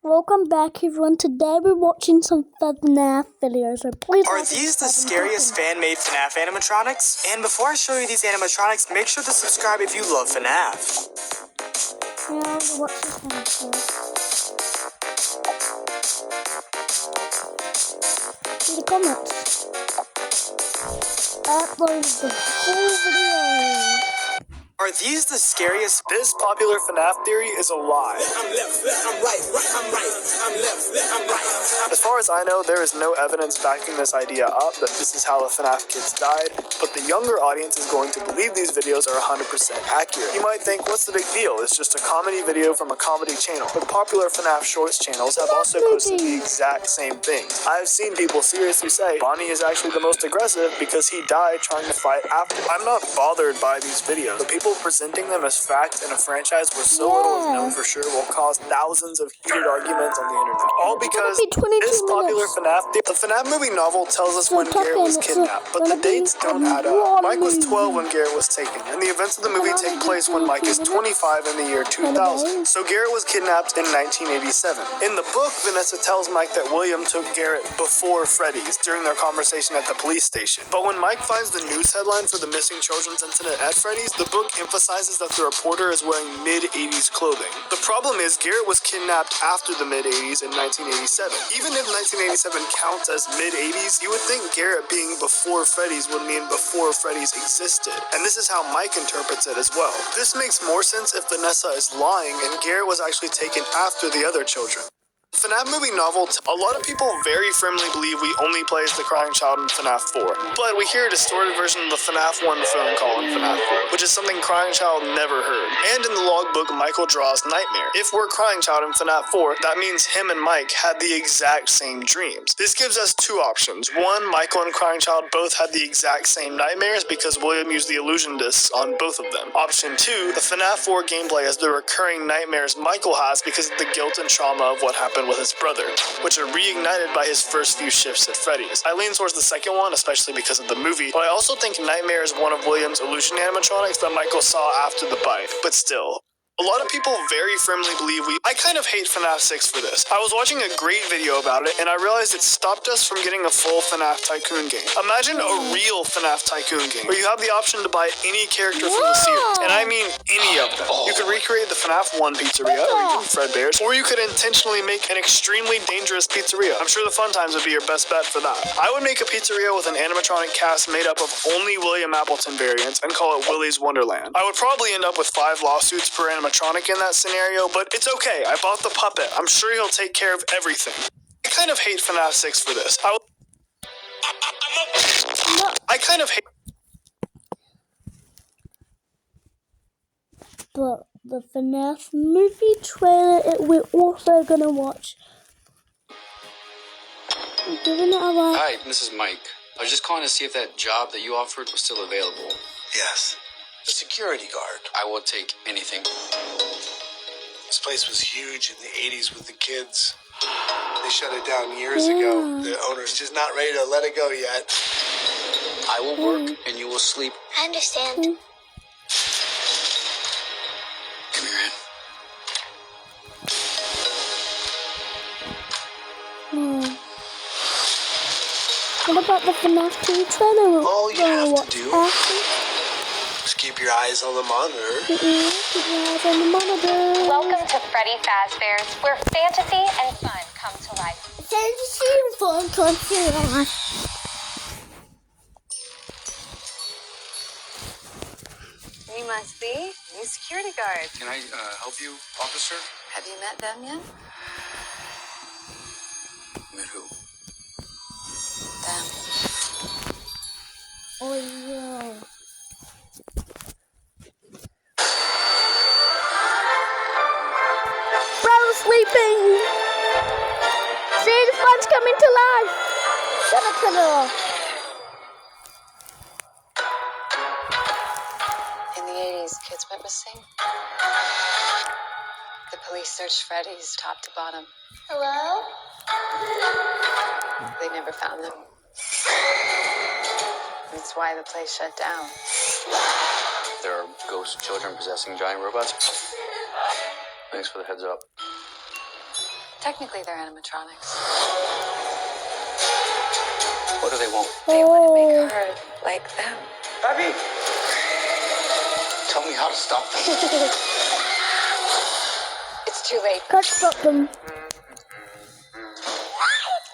Welcome back, everyone. Today we're watching some fnaf videos. So please. Are these the scariest fan-made FNAF animatronics? And before I show you these animatronics, make sure to subscribe if you love FNAF. Yeah, we'll watch this one too. In the comments, upload the full video. Are these the scariest? This popular FNAF theory is a lie. I'm left, I'm right, I'm right, I'm left, I'm right. As far as I know, there is no evidence backing this idea up that this is how the FNAF kids died, but the younger audience is going to believe these videos are 100% accurate. You might think, what's the big deal? It's just a comedy video from a comedy channel. But popular FNAF Shorts channels have also posted the exact same thing. I've seen people seriously say, Bonnie is actually the most aggressive because he died trying to fight after. I'm not bothered by these videos, but people presenting them as fact in a franchise where so little is known for sure will cause thousands of heated arguments on the internet. All because this popular the FNAF movie novel tells us when Garrett was kidnapped, but the dates don't add up. Mike was 12 when Garrett was taken, and the events of the movie take place when Mike is 25 in the year 2000. So Garrett was kidnapped in 1987. In the book, Vanessa tells Mike that William took Garrett before Freddy's during their conversation at the police station. But when Mike finds the news headline for the missing children's incident at Freddy's, the book emphasizes that the reporter is wearing mid-80s clothing. The problem is Garrett was kidnapped after the mid-80s in 1987. Even if 1987 counts as mid-80s, you would think Garrett being before Freddy's would mean before Freddy's existed. And this is how Mike interprets it as well. This makes more sense if Vanessa is lying and Garrett was actually taken after the other children. FNAF movie novel, a lot of people very firmly believe we only play as the crying child in FNAF 4, but we hear a distorted version of the FNAF 1 phone call in FNAF 4, which is something Crying Child never heard. And in the logbook, Michael draws Nightmare. If we're Crying Child in FNAF 4, that means him and Mike had the exact same dreams. This gives us two options. One, Michael and Crying Child both had the exact same nightmares because William used the illusion discs on both of them. Option two, the FNAF 4 gameplay has the recurring nightmares Michael has because of the guilt and trauma of what happened with his brother, which are reignited by his first few shifts at Freddy's. I lean towards the second one, especially because of the movie, but I also think Nightmare is one of William's illusion animatronics that Michael saw after the bite. But still, a lot of people very firmly believe I kind of hate FNAF 6 for this. I was watching a great video about it, and I realized it stopped us from getting a full FNAF Tycoon game. Imagine a real FNAF Tycoon game, where you have the option to buy any character from the series, and I mean any of them. You could recreate the FNAF 1 pizzeria, or even Fredbear's, or you could intentionally make an extremely dangerous pizzeria. I'm sure the Fun Times would be your best bet for that. I would make a pizzeria with an animatronic cast made up of only William Appleton variants, and call it Willy's Wonderland. I would probably end up with 5 lawsuits per animatronic in that scenario, but it's okay. I bought the puppet. I'm sure he'll take care of everything. I kind of hate FNAF 6 for this. I kind of hate. But the FNAF movie trailer we're also gonna watch. I'm giving it a like. Hi, this is Mike. I was just calling to see if that job that you offered was still available. Yes, the security guard. I will take anything. This place was huge in the 80s with the kids. They shut it down years ago. The owner's just not ready to let it go yet. I will work and you will sleep. I understand. Come here, Ann. What about the FNAF 2 trailer? All you have to do after? is keep your eyes on the monitor. Keep your eyes on the monitor. Welcome to Freddy Fazbear's, where fantasy and fun come to life. Fantasy and fun come to life. You must be new security guard. Can I help you, officer? Have you met them yet? Met who? Them. Oh yeah. Bro's sleeping. See, the fun's coming to life. Shut up, Pedro. In the 80s, kids went missing. The police searched Freddy's top to bottom. Hello? They never found them. That's why the place shut down. There are ghost children possessing giant robots. Thanks for the heads up. Technically, they're animatronics. What do they want? They want to make her like them. Abby! Tell me how to stop them. It's too late. Can't stop them.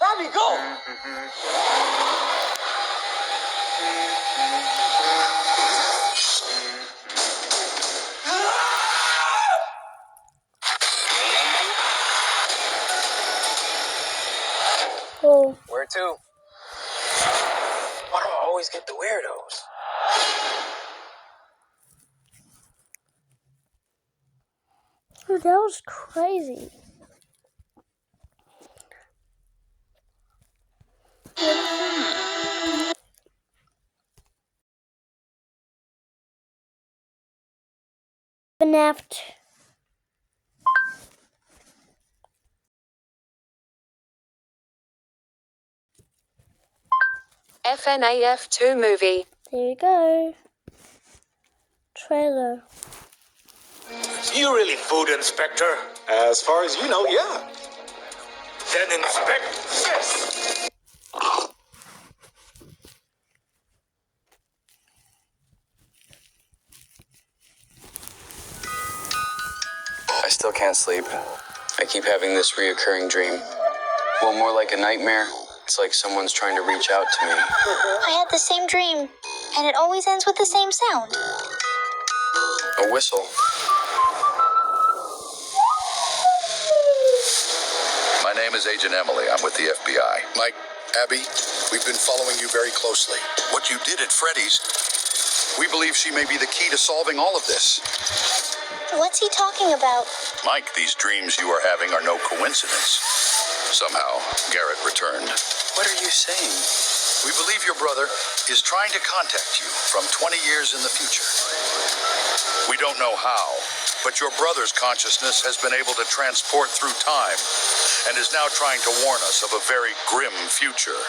Abby, go! Oh, Where to? Why do I always get the weirdos? that was crazy. fnaf. FNAF 2 movie. There you go. Trailer. You really food inspector? As far as you know, yeah. Then inspect this. I still can't sleep. I keep having this reoccurring dream. Well, more like a nightmare. It's like someone's trying to reach out to me. I had the same dream, and it always ends with the same sound. A whistle. My name is Agent Emily. I'm with the FBI. Mike, Abby, we've been following you very closely. What you did at Freddy's, we believe she may be the key to solving all of this. What's he talking about? Mike, these dreams you are having are no coincidence. Somehow, Garrett returned. What are you saying? We believe your brother is trying to contact you from 20 years in the future. We don't know how, but your brother's consciousness has been able to transport through time and is now trying to warn us of a very grim future.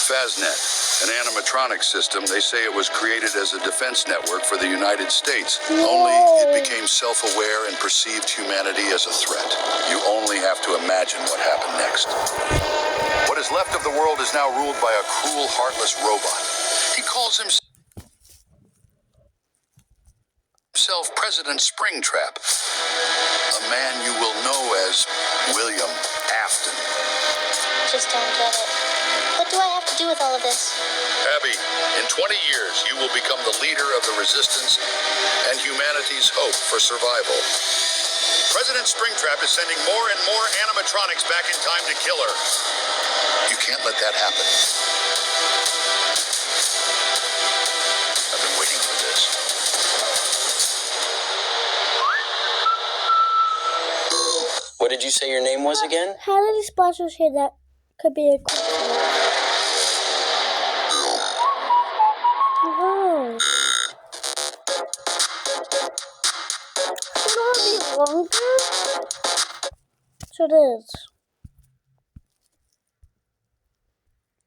Faznet, an animatronic system, they say it was created as a defense network for the United States. Only it became self-aware and perceived humanity as a threat. You only have to imagine what happened next. What is left of the world is now ruled by a cruel, heartless robot. He calls himself President Springtrap, a man you will know as William Afton. Just don't get it. What do I have to do with all of this? Abby, in 20 years, you will become the leader of the resistance and humanity's hope for survival. President Springtrap is sending more and more animatronics back in time to kill her. You can't let that happen. I've been waiting for this. What did you say your name was again? How did these splashes hear that? Could be a question. Oh. Should that be longer? So it is.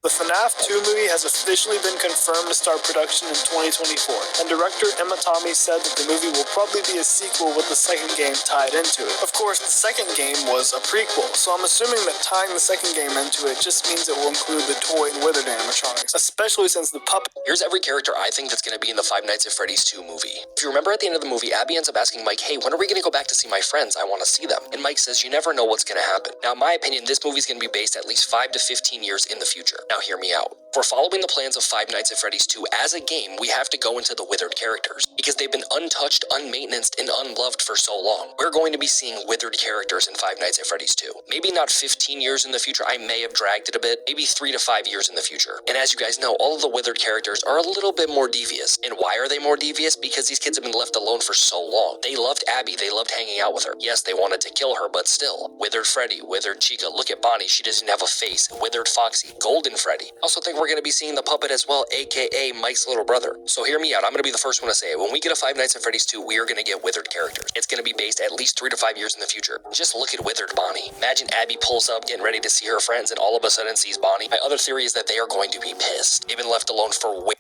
The FNAF 2 movie has officially been confirmed to start production in 2024, and director Emma Tommy said that the movie will probably be a sequel with the second game tied into it. Of course, the second game was a prequel, so I'm assuming that tying the second game into it just means it will include the toy and withered animatronics, especially since the puppet. Here's every character I think that's going to be in the Five Nights at Freddy's 2 movie. If you remember at the end of the movie, Abby ends up asking Mike, hey, when are we going to go back to see my friends? I want to see them. And Mike says, you never know what's going to happen. Now, in my opinion, this movie's going to be based at least 5 to 15 years in the future. Now, hear me out. If we're following the plans of Five Nights at Freddy's 2 as a game, we have to go into the withered characters, because they've been untouched, unmaintenanced, and unloved for so long. We're going to be seeing withered characters in Five Nights at Freddy's 2. Maybe not 15 years in the future, I may have dragged it a bit, maybe 3 to 5 years in the future. And as you guys know, all of the withered characters are a little bit more devious. And why are they more devious? Because these kids have been left alone for so long. They loved Abby, they loved hanging out with her. Yes, they wanted to kill her, but still. Withered Freddy, withered Chica, look at Bonnie, she doesn't have a face. Withered Foxy, Golden Freddy. I also think we're going to be seeing the puppet as well, aka Mike's little brother. So hear me out, I'm going to be the first one to say it. When we get a Five Nights at Freddy's 2, we are going to get withered characters. It's going to be based at least 3 to 5 years in the future. Just look at withered Bonnie. Imagine Abby pulls up getting ready to see her friends and all of a sudden sees Bonnie. My other theory is that they are going to be pissed. They've been left alone for way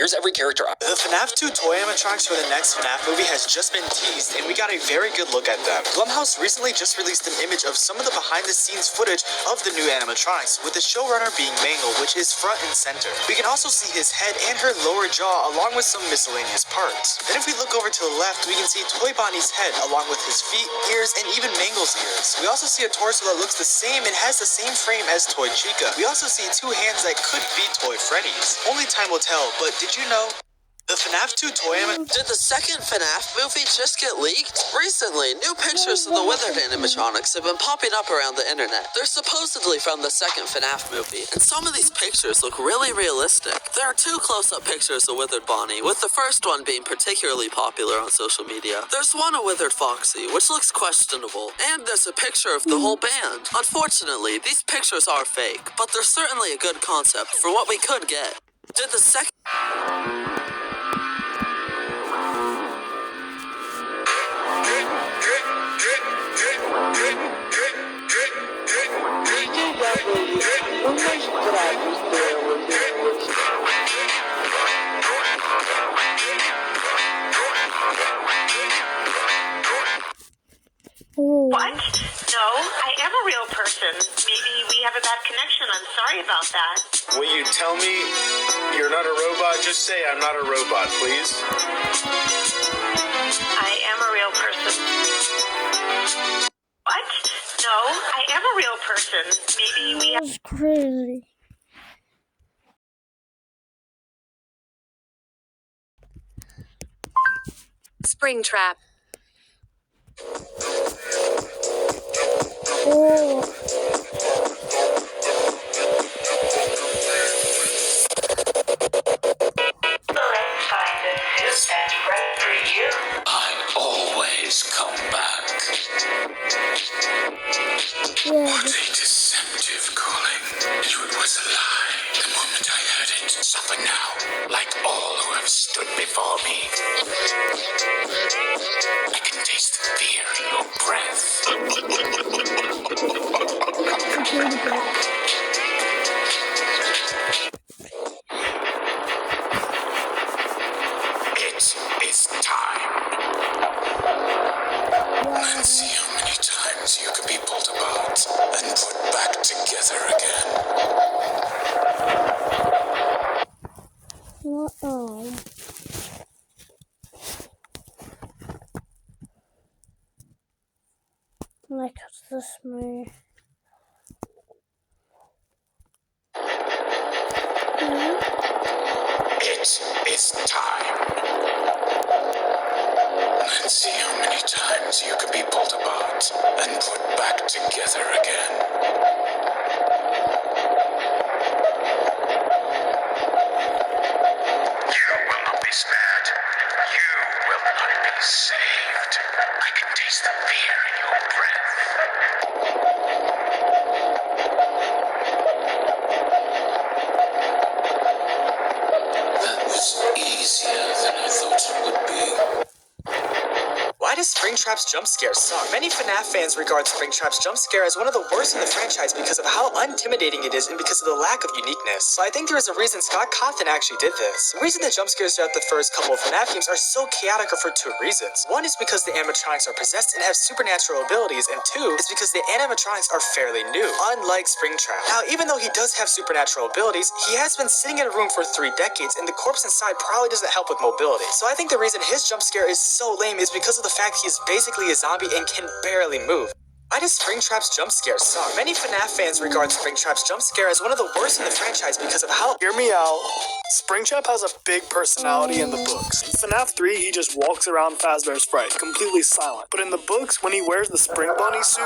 Here's every character. The FNAF 2 toy animatronics for the next FNAF movie has just been teased, and we got a very good look at them. Blumhouse recently just released an image of some of the behind-the-scenes footage of the new animatronics, with the showrunner being Mangle, which is front and center. We can also see his head and her lower jaw, along with some miscellaneous parts. Then if we look over to the left, we can see Toy Bonnie's head, along with his feet, ears, and even Mangle's ears. We also see a torso that looks the same and has the same frame as Toy Chica. We also see two hands that could be Toy Freddy's. Only time will tell, but did you know the FNAF 2 toy Did the second FNAF movie just get leaked? Recently, new pictures of the withered animatronics have been popping up around the internet. They're supposedly from the second FNAF movie, and some of these pictures look really realistic. There are two close-up pictures of withered Bonnie, with the first one being particularly popular on social media. There's one of withered Foxy, which looks questionable, and there's a picture of the whole band. Unfortunately, these pictures are fake, but they're certainly a good concept for what we could get. Did the second... What? No, I am a real person. Maybe we have a bad connection. I'm sorry about that. Will you tell me you're not a robot? Just say I'm not a robot, please. I am a real person. What? No, I am a real person. Maybe we have... That's crazy. Springtrap. Oh. I always come back. Yeah. What a deceptive calling. It was a lie. The moment I heard it, suffer now, like all who have stood before me. I can taste the fear in your breath. It is time. Let's see how many times you can be pulled apart and put back together again. Uh-oh. Like this me. It is time. Let's see how many times you can be pulled apart and put back together again. You will not be spared. You will not be saved. I can taste the fear in your breath. That was easier than I thought it would be. Why does Springtrap's jump scare suck? Many FNAF fans regard Springtrap's jump scare as one of the worst in the franchise because of how intimidating it is and because of the lack of uniqueness. But I think there is a reason Scott Cawthon actually did this. The reason the jump scares throughout the first couple of FNAF games are so chaotic are for two reasons. One is because the animatronics are possessed and have supernatural abilities, and two is because the animatronics are fairly new, unlike Springtrap. Now, even though he does have supernatural abilities, he has been sitting in a room for 3 decades, and the corpse inside probably doesn't help with mobility. So I think the reason his jump scare is so lame is because of the fact he is basically a zombie and can barely move. Why does Springtrap's jump scare suck? Many FNAF fans regard Springtrap's jump scare as one of the worst in the franchise because of how... Hear me out. Springtrap has a big personality in the books. In FNAF 3, he just walks around Fazbear's Fright, completely silent. But in the books, when he wears the Spring Bunny suit,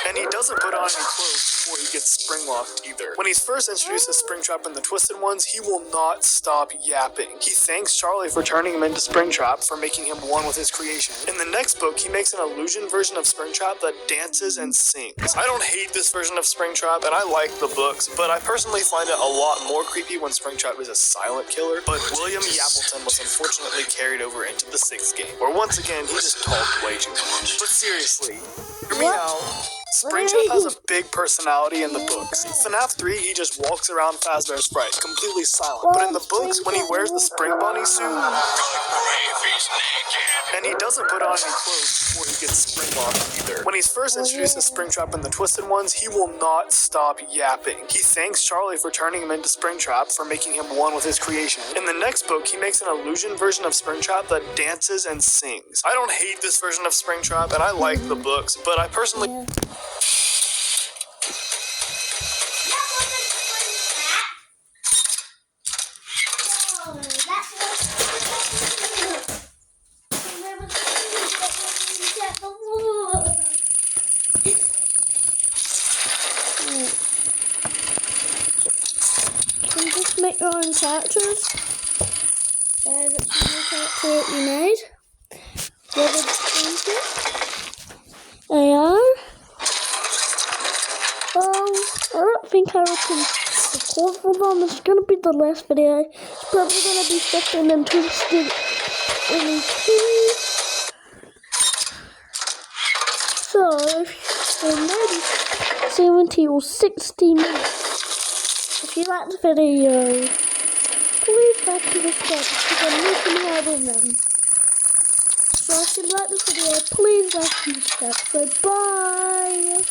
and he doesn't put on any clothes before he gets spring-locked either. When he's first introduced as Springtrap in the Twisted Ones, he will not stop yapping. He thanks Charlie for turning him into Springtrap, for making him one with his creation. In the next book, he makes an illusion version of Springtrap that dances and sings. I don't hate this version of Springtrap, and I like the books, but I personally find it a lot more creepy when Springtrap is a silent killer. But William Appleton was unfortunately carried over into the 6th game, where once again, he just talked way too much. But seriously, hear me out. Springtrap has a big personality in the books. In FNAF 3, he just walks around Fazbear's Sprite, completely silent. But in the books, when he wears the Spring Bunny suit, and he doesn't put on any clothes before he gets spring locked either. When he's first introduced as Springtrap in the Twisted Ones, he will not stop yapping. He thanks Charlie for turning him into Springtrap, for making him one with his creation. In the next book, he makes an illusion version of Springtrap that dances and sings. I don't hate this version of Springtrap, and I like the books, but I personally... You can just make your own characters. That's the character that you made. Whether they are. I don't think I can record for them. It's gonna be the last video. It's probably gonna be 15 and Twisted in 2. So, if you're maybe 70 or 60 minutes, if you like the video, please like and subscribe because I'm making more of them. So if you like this video, please like and subscribe. So bye!